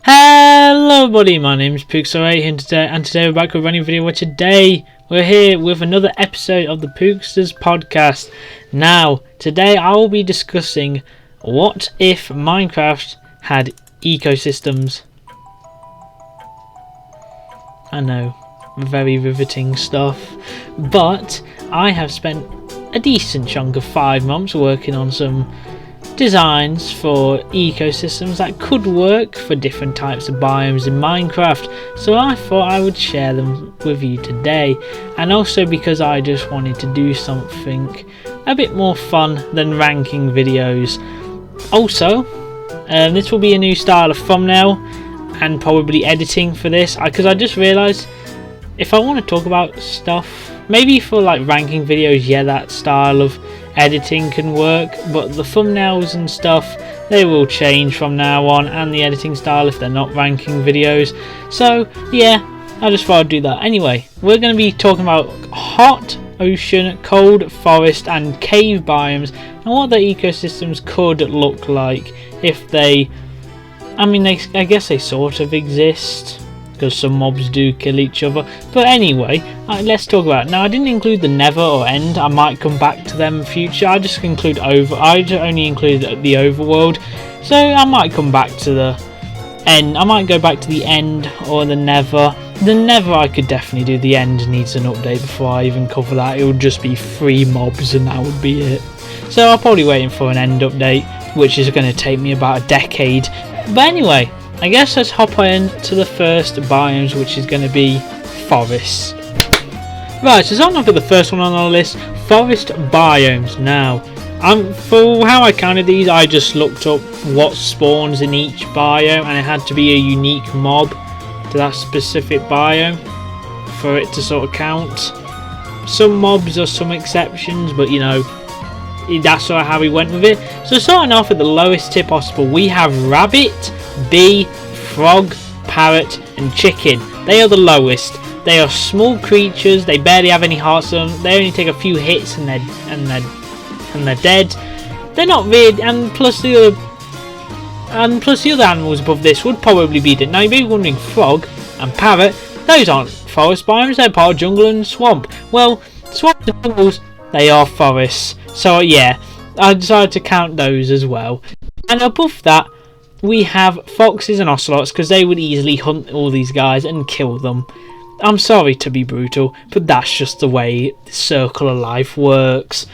Hello everybody, my name is Pookzta and today we're back with a running video where today we're here with another episode of the Pookzta's podcast. Now, today I will be discussing what if Minecraft had ecosystems. I know, very riveting stuff, but I have spent a decent chunk of 5 months working on some designs for ecosystems that could work for different types of biomes in Minecraft, so I thought I would share them with you today, and also because I just wanted to do something a bit more fun than ranking videos. Also, this will be a new style of thumbnail and probably editing for this, because I just realised if I want to talk about stuff, maybe for like ranking videos, yeah, that style of editing can work, but the thumbnails and stuff, they will change from now on, and the editing style if they're not ranking videos. So yeah, I just thought I'd do that. Anyway, we're going to be talking about hot, ocean, cold, forest and cave biomes and what the ecosystems could look like if they, I guess they sort of exist, because some mobs do kill each other. But anyway, let's talk about it. Now, I didn't include the Nether or End. I might come back to them in future. I just include I only included the overworld, so I might come back to the End. I might go back to the End or the Nether. The Nether I could definitely do. The End needs an update before I even cover that. It would just be 3 mobs and that would be it. So I'm probably waiting for an End update, which is going to take me about a decade. But anyway, I guess let's hop in to the first biomes, which is going to be forests. Right, so starting off with the first one on our list, forest biomes. Now, for how I counted these, I just looked up what spawns in each biome, and it had to be a unique mob to that specific biome for it to sort of count. Some mobs are some exceptions, but you know, that's sort of how we went with it. So starting off at the lowest tier possible, we have rabbit, bee, frog, parrot and chicken. They are the lowest. They are small creatures, they barely have any hearts on them, they only take a few hits and they're dead. They're not weird, and plus the other animals above this would probably beat it. Now you may be wondering, frog and parrot, those aren't forest biomes, they're part of jungle and swamp. Well, swamp and jungles, they are forests. So yeah, I decided to count those as well. And above that, we have foxes and ocelots, because they would easily hunt all these guys and kill them. I'm sorry to be brutal, but that's just the way the circle of life works.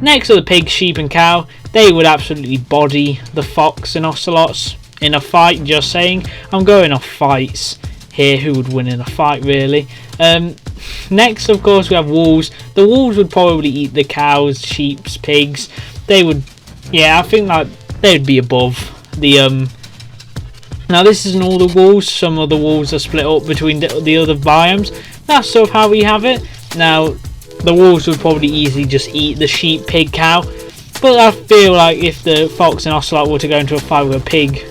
Next are the pig, sheep and cow. They would absolutely body the fox and ocelots in a fight, just saying. I'm going off fights here, who would win in a fight really. Next, of course, we have wolves. The wolves would probably eat the cows, sheep, pigs. They would, yeah, I think that they would be above the now this isn't all the wolves, some of the wolves are split up between the other biomes. That's sort of how we have it. Now the wolves would probably easily just eat the sheep, pig, cow, but I feel like if the fox and ocelot were to go into a fight with a pig,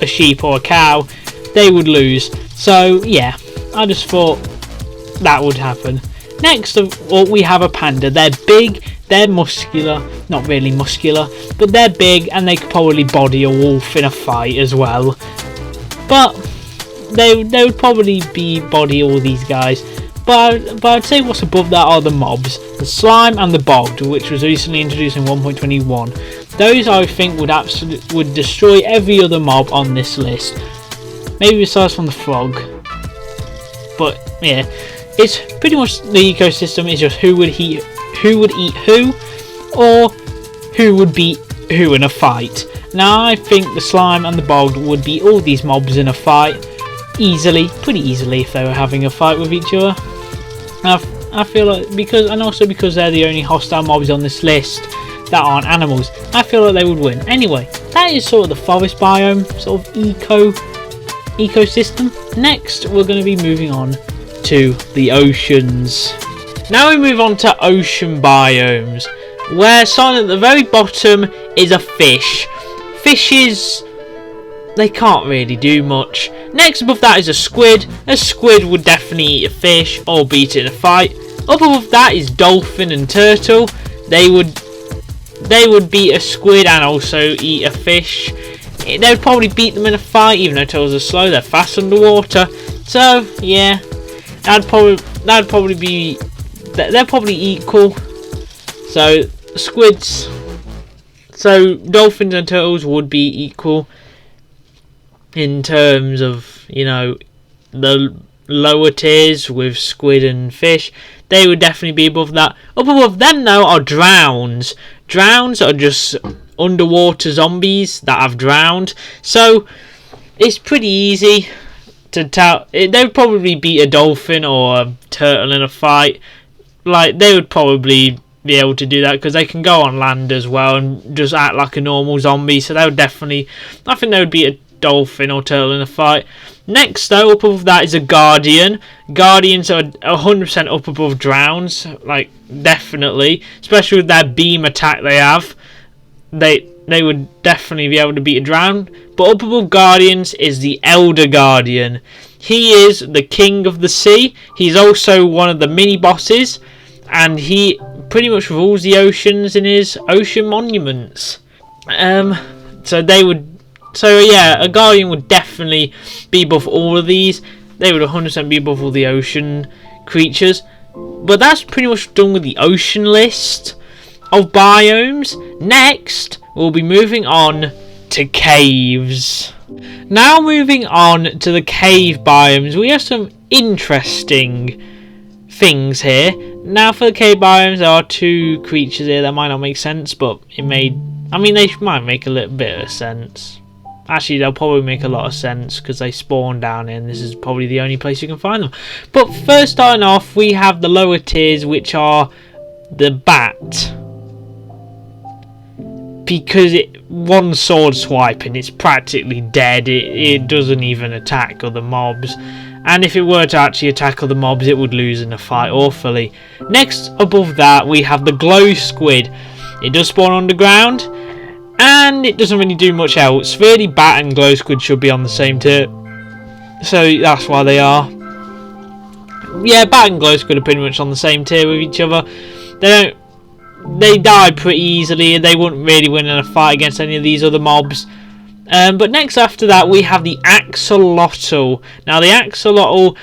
a sheep or a cow, they would lose. So yeah, I just thought that would happen. Next of all, we have a panda. They're big, they're muscular, not really muscular, but they're big and they could probably body a wolf in a fight as well. But they would probably body all these guys. But I'd say what's above that are the mobs. The slime and the bog, which was recently introduced in 1.21. Those I think would destroy every other mob on this list. Maybe besides from the frog. But yeah, it's pretty much the ecosystem is just who would eat who, or who would beat who in a fight. Now I think the slime and the bog would beat all these mobs in a fight pretty easily if they were having a fight with each other. I feel like because they're the only hostile mobs on this list that aren't animals, I feel like they would win. Anyway, that is sort of the forest biome, sort of ecosystem. Next, we're going to be moving on to the oceans. Now we move on to ocean biomes, where starting at the very bottom is a fish. Fishes, they can't really do much. Next above that is a squid. A squid would definitely eat a fish or beat it in a fight. Up above that is dolphin and turtle. They would beat a squid and also eat a fish. they would probably beat them in a fight, even though turtles are slow. They're fast underwater. So yeah, that'd probably be. They're probably equal. So squids. So dolphins and turtles would be equal in terms of, you know, the lower tiers with squid and fish. They would definitely be above that. Up above them though are drowns. Drowns are just underwater zombies that have drowned. So it's pretty easy to tell. They would probably beat a dolphin or a turtle in a fight. Like, they would probably be able to do that because they can go on land as well and just act like a normal zombie. So they would definitely, I think they would beat a dolphin or turtle in a fight. Next though, up above that is a guardian. Guardians are 100% up above drowns, like definitely, especially with their beam attack they have. They would definitely be able to beat a drown. But up above guardians is the elder guardian. He is the king of the sea. He's also one of the mini bosses, and he pretty much rules the oceans in his ocean monuments. So yeah, a guardian would definitely be above all of these. They would 100% be above all the ocean creatures. But that's pretty much done with the ocean list of biomes. Next, we'll be moving on to caves. Now moving on to the cave biomes, we have some interesting things here. Now for the cave biomes, there are two creatures here that might not make sense, but they might make a little bit of sense. Actually, they'll probably make a lot of sense because they spawn down here and this is probably the only place you can find them. But first, starting off, we have the lower tiers, which are the bat. Because one sword swipe and it's practically dead. It doesn't even attack other mobs. And if it were to actually attack other mobs, it would lose in a fight awfully. Next, above that, we have the glow squid. It does spawn underground, and it doesn't really do much else. Really, bat and glow squid should be on the same tier, so that's why they are. Yeah, bat and glow squid are pretty much on the same tier with each other. They die pretty easily, and they wouldn't really win in a fight against any of these other mobs. But next after that, we have the axolotl. Now, the axolotl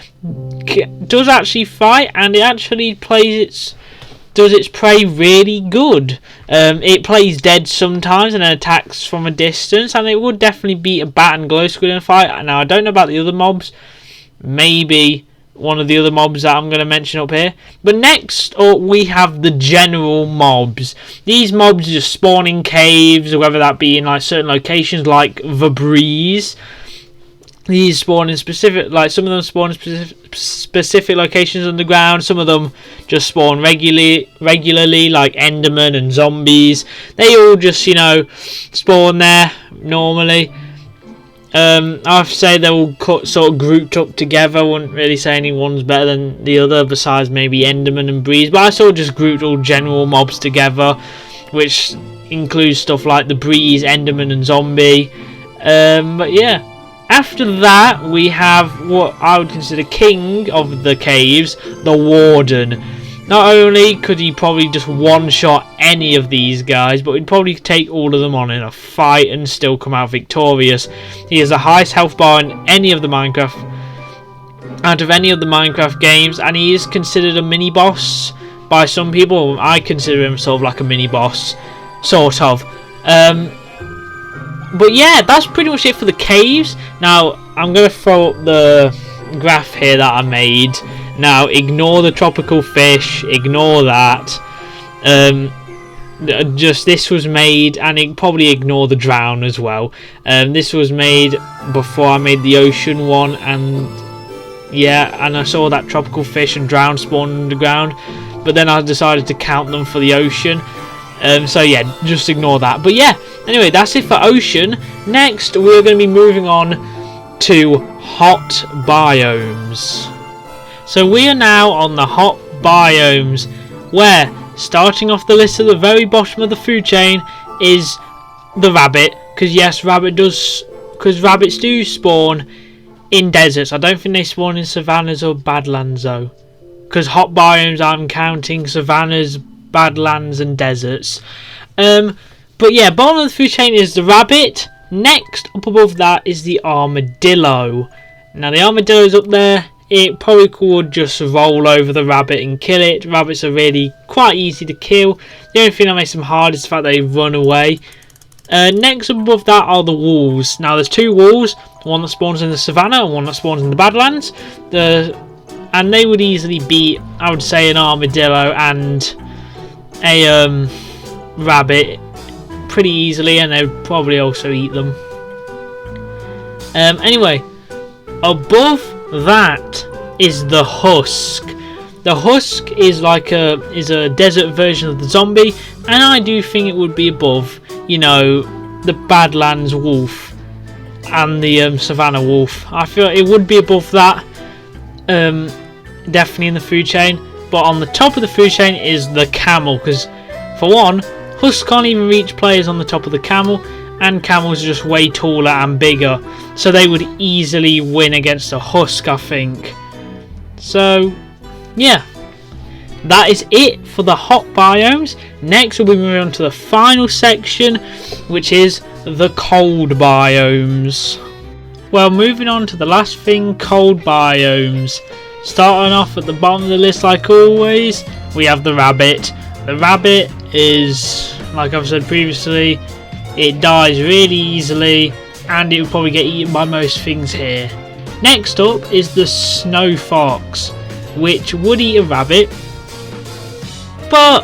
does actually fight, and it actually does its prey really good. It plays dead sometimes and then attacks from a distance, and it would definitely beat a bat and glow squid in a fight. Now, I don't know about the other mobs. Maybe one of the other mobs that I'm going to mention up here. But next up, we have the general mobs. These mobs just spawn in caves, whether that be in like certain locations like the breeze. These spawn in specific, like some of them spawn in specific locations underground. Some of them just spawn regularly, like Enderman and zombies. They all just, you know, spawn there normally. I'd say they're all sort of grouped up together. I wouldn't really say anyone's better than the other besides maybe Enderman and Breeze, but I sort of just grouped all general mobs together, which includes stuff like the Breeze, Enderman and Zombie. But yeah, after that we have what I would consider king of the caves, the Warden. Not only could he probably just one-shot any of these guys, but he'd probably take all of them on in a fight and still come out victorious. He has the highest health bar in any of the out of any of the Minecraft games, and he is considered a mini-boss by some people. I consider him sort of like a mini-boss, sort of. But yeah, that's pretty much it for the caves. Now, I'm going to throw up the graph here that I made. Now, ignore the tropical fish, ignore that. Just this was made, and probably ignore the drown as well. This was made before I made the ocean one, and yeah, and I saw that tropical fish and drown spawn underground, but then I decided to count them for the ocean. So yeah, just ignore that. But yeah, anyway, that's it for ocean. Next, we're going to be moving on to hot biomes. So we are now on the hot biomes, where, starting off the list at the very bottom of the food chain, is the rabbit. Because yes, rabbits do spawn in deserts. I don't think they spawn in savannas or badlands though. Because hot biomes, I'm counting savannas, badlands and deserts. But yeah, bottom of the food chain is the rabbit, Next, up above that is the armadillo. Now the armadillo's up there. It probably could just roll over the rabbit and kill it. Rabbits are really quite easy to kill. The only thing that makes them hard is the fact they run away. Next above that are the wolves. Now there's two wolves, one that spawns in the savannah and one that spawns in the Badlands. And they would easily beat, I would say, an armadillo and a rabbit pretty easily, and they would probably also eat them. Anyway, above that is the husk. The husk is like a desert version of the zombie, and I do think it would be above, you know, the Badlands wolf and the savannah wolf. I feel it would be above that, definitely in the food chain. But on the top of the food chain is the camel, because for one, husks can't even reach players on the top of the camel, and camels are just way taller and bigger, so they would easily win against a husk, I think. So yeah, that is it for the hot biomes. Next we'll be moving on to the final section, which is the cold biomes. Well, moving on to the last thing, cold biomes. Starting off at the bottom of the list, like always, we have the rabbit. The rabbit is, like I've said previously, it dies really easily, and it will probably get eaten by most things here. Next up is the snow fox, which would eat a rabbit, but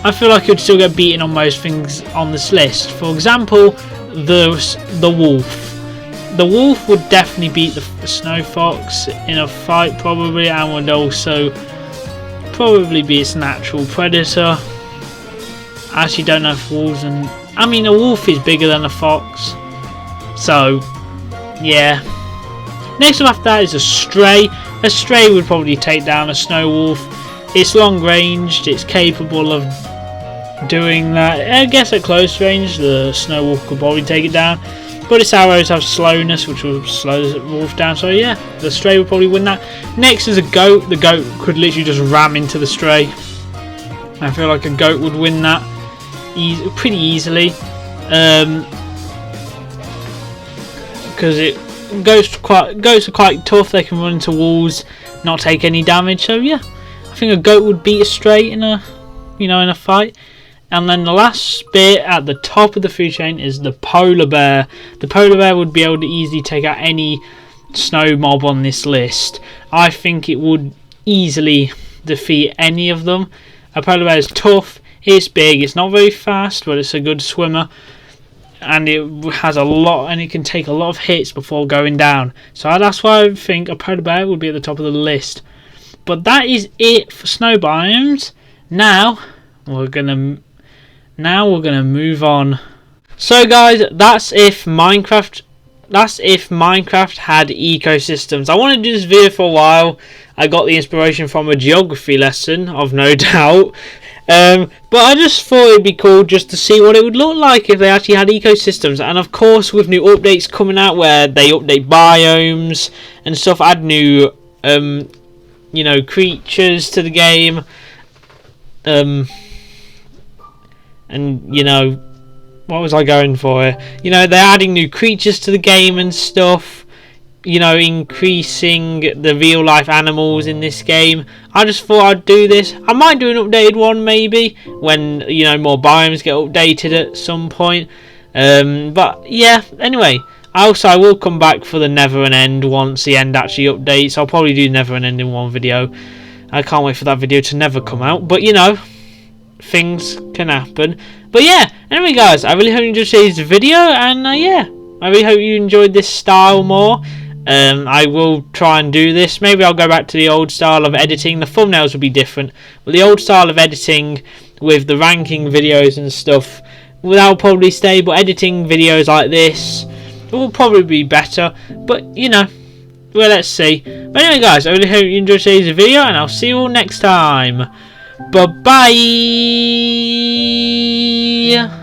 I feel like it would still get beaten on most things on this list. For example, the wolf. The wolf would definitely beat the snow fox in a fight probably, and would also probably be its natural predator. I actually don't know if wolves and... I mean, a wolf is bigger than a fox, so yeah. Next up after that is a stray. A stray would probably take down a snow wolf. It's long ranged, it's capable of doing that. I guess at close range the snow wolf could probably take it down, but its arrows have slowness, which will slow the wolf down, so yeah, the stray would probably win that. Next is a goat. The goat could literally just ram into the stray. I feel like a goat would win that pretty easily, because goats are quite tough. They can run into walls, not take any damage, so yeah, I think a goat would beat a stray in a fight. And then the last bit at the top of the food chain is the polar bear. The polar bear would be able to easily take out any snow mob on this list. I think it would easily defeat any of them. A polar bear is tough, it's big, it's not very fast, but it's a good swimmer. And it has a lot, and it can take a lot of hits before going down. So that's why I think a polar bear would be at the top of the list. But that is it for snow biomes. Now we're gonna move on. So guys, that's if Minecraft had ecosystems. I wanted to do this video for a while. I got the inspiration from a geography lesson, of no doubt. But I just thought it'd be cool just to see what it would look like if they actually had ecosystems. And of course, with new updates coming out where they update biomes and stuff, add new creatures to the game. And what was I going for here? They're adding new creatures to the game and stuff. Increasing the real life animals in this game. I just thought I'd do this. I might do an updated one maybe when more biomes get updated at some point. But yeah, anyway, I will come back for the Never and End once the end actually updates. I'll probably do Never and End in one video. I can't wait for that video to never come out, but things can happen. But yeah, anyway guys, I really hope you enjoyed today's video, and yeah, I really hope you enjoyed this style more. I will try and do this. Maybe I'll go back to the old style of editing. The thumbnails will be different, but the old style of editing with the ranking videos and stuff, that'll probably stay, but editing videos like this will probably be better. But well, let's see. But anyway guys, I really hope you enjoyed today's video, and I'll see you all next time. Bye bye.